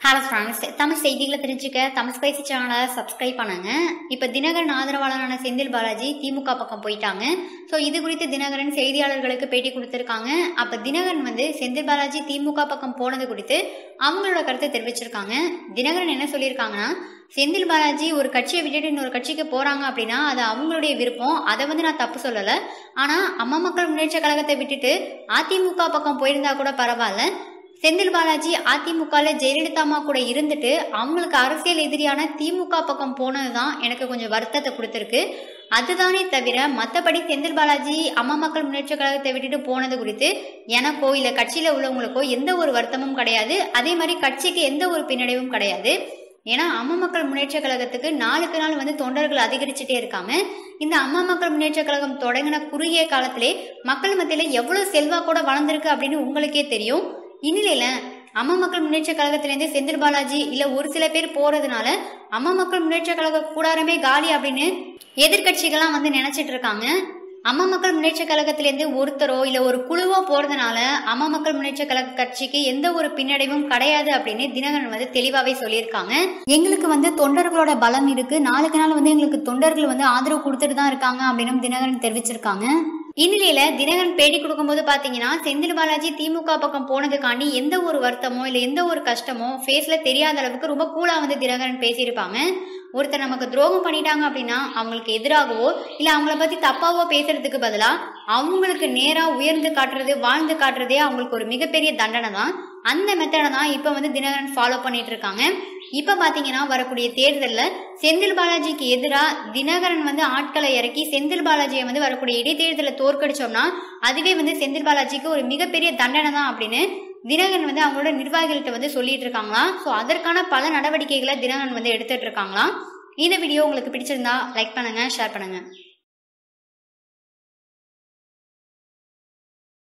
Hello friends, Tamil செய்திகளை தெரிஞ்சுக்க Tamil spicy சேனலை சப்ஸ்கிரைப் பண்ணுங்க. இப்போ தினகரன் ஆதரவாளரான செந்தில் பாலாஜி திமுக பக்கம் போயிட்டாங்க. ஸோ இது குறித்து தினகரன் செய்தியாளர்களுக்கு பேட்டி கொடுத்துருக்காங்க. அப்போ தினகரன் செந்தில் பாலாஜி திமுக பக்கம் போனது குறித்து அவங்களோட கருத்தை தெரிவிச்சிருக்காங்க. தினகரன் என்ன சொல்லியிருக்காங்கன்னா, செந்தில் பாலாஜி ஒரு கட்சியை விட்டுட்டு இன்னொரு கட்சிக்கு போறாங்க அப்படின்னா அது அவங்களுடைய விருப்பம். அதை நான் தப்பு சொல்லலை. ஆனால் அம்மா மக்கள் முன்னேற்ற கழகத்தை விட்டுட்டு அதிமுக பக்கம் போயிருந்தா கூட பரவாயில்ல. செந்தில் பாலாஜி அதிமுகல ஜெயலலிதா அம்மா கூட இருந்துட்டு அவங்களுக்கு அரசியல் எதிரியான திமுக பக்கம் போனதுதான் எனக்கு கொஞ்சம் வருத்தத்தை கொடுத்துருக்கு. அதுதானே தவிர மற்றபடி செந்தில் பாலாஜி அம்மா மக்கள் முன்னேற்ற கழகத்தை விட்டுட்டு போனது குறித்து எனக்கோ இல்ல கட்சியில உள்ளவங்களுக்கோ எந்த ஒரு வருத்தமும் கிடையாது. அதே மாதிரி கட்சிக்கு எந்த ஒரு பின்னடைவும் கிடையாது. ஏன்னா அம்மா மக்கள் முன்னேற்ற கழகத்துக்கு நாளுக்கு நாள் தொண்டர்கள் அதிகரிச்சுட்டே இருக்காங்க. இந்த அம்மா மக்கள் முன்னேற்ற கழகம் தொடங்கின குறுகிய காலத்திலே மக்கள் மத்தியில எவ்வளவு செல்வா கூட வளர்ந்துருக்கு அப்படின்னு உங்களுக்கே தெரியும். இந்நிலையில அம்மா மக்கள் முன்னேற்ற கழகத்திலேருந்து செந்தில் பாலாஜி இல்ல ஒரு சில பேர் போறதுனால அம்மா மக்கள் முன்னேற்ற கழக கூடாரமே காலி அப்படின்னு எதிர்கட்சிகள்லாம் நினைச்சிட்டு இருக்காங்க. அம்மா மக்கள் முன்னேற்ற கழகத்திலேருந்து ஒருத்தரோ இல்ல ஒரு குழுவோ போறதுனால அம்மா மக்கள் முன்னேற்ற கழக கட்சிக்கு எந்த ஒரு பின்னடைவும் கிடையாது அப்படின்னு தினகரன் தெளிவாவே சொல்லியிருக்காங்க. எங்களுக்கு தொண்டர்களோட பலம் இருக்கு, நாளுக்கு நாள் எங்களுக்கு தொண்டர்கள் ஆதரவு கொடுத்துட்டு தான் இருக்காங்க அப்படின்னு தினகரன் தெரிவிச்சிருக்காங்க. இந்நிலையில தினகரன் பேட்டி கொடுக்கும்போது பாத்தீங்கன்னா, செந்தில் பாலாஜி திமுக பக்கம் போனதுக்காண்டி எந்த ஒரு வருத்தமோ இல்ல எந்த ஒரு கஷ்டமோ ஃபேஸ்ல தெரியாத அளவுக்கு ரொம்ப கூலா தினகரன் பேசியிருப்பாங்க. ஒருத்தர் நமக்கு துரோகம் பண்ணிட்டாங்க அப்படின்னா அவங்களுக்கு எதிராகவோ இல்ல அவங்கள பத்தி தப்பாவோ பேசுறதுக்கு பதிலா அவங்களுக்கு நேரா உயர்ந்து காட்டுறது வாழ்ந்து காட்டுறதே அவங்களுக்கு ஒரு மிகப்பெரிய தண்டனை தான். அந்த மெத்தடை தான் இப்ப தினகரன் ஃபாலோ பண்ணிட்டு இருக்காங்க. இப்ப பாத்தீங்கன்னா வரக்கூடிய தேர்தல்ல செந்தில் பாலாஜிக்கு எதிராக தினகரன் ஆட்களை இறக்கி செந்தில் பாலாஜியை வரக்கூடிய இடைத்தேர்தலை தோற்கடிச்சோம்னா அதுவே செந்தில் பாலாஜிக்கு ஒரு மிகப்பெரிய தண்டனை தான் அப்படின்னு தினகரன் அவங்களோட நிர்வாகிகள்கிட்ட சொல்லிட்டு இருக்காங்களாம். ஸோ அதற்கான பல நடவடிக்கைகளை தினகரன் எடுத்துட்டு இருக்காங்களாம். இந்த வீடியோ உங்களுக்கு பிடிச்சிருந்தா லைக் பண்ணுங்க, ஷேர் பண்ணுங்க.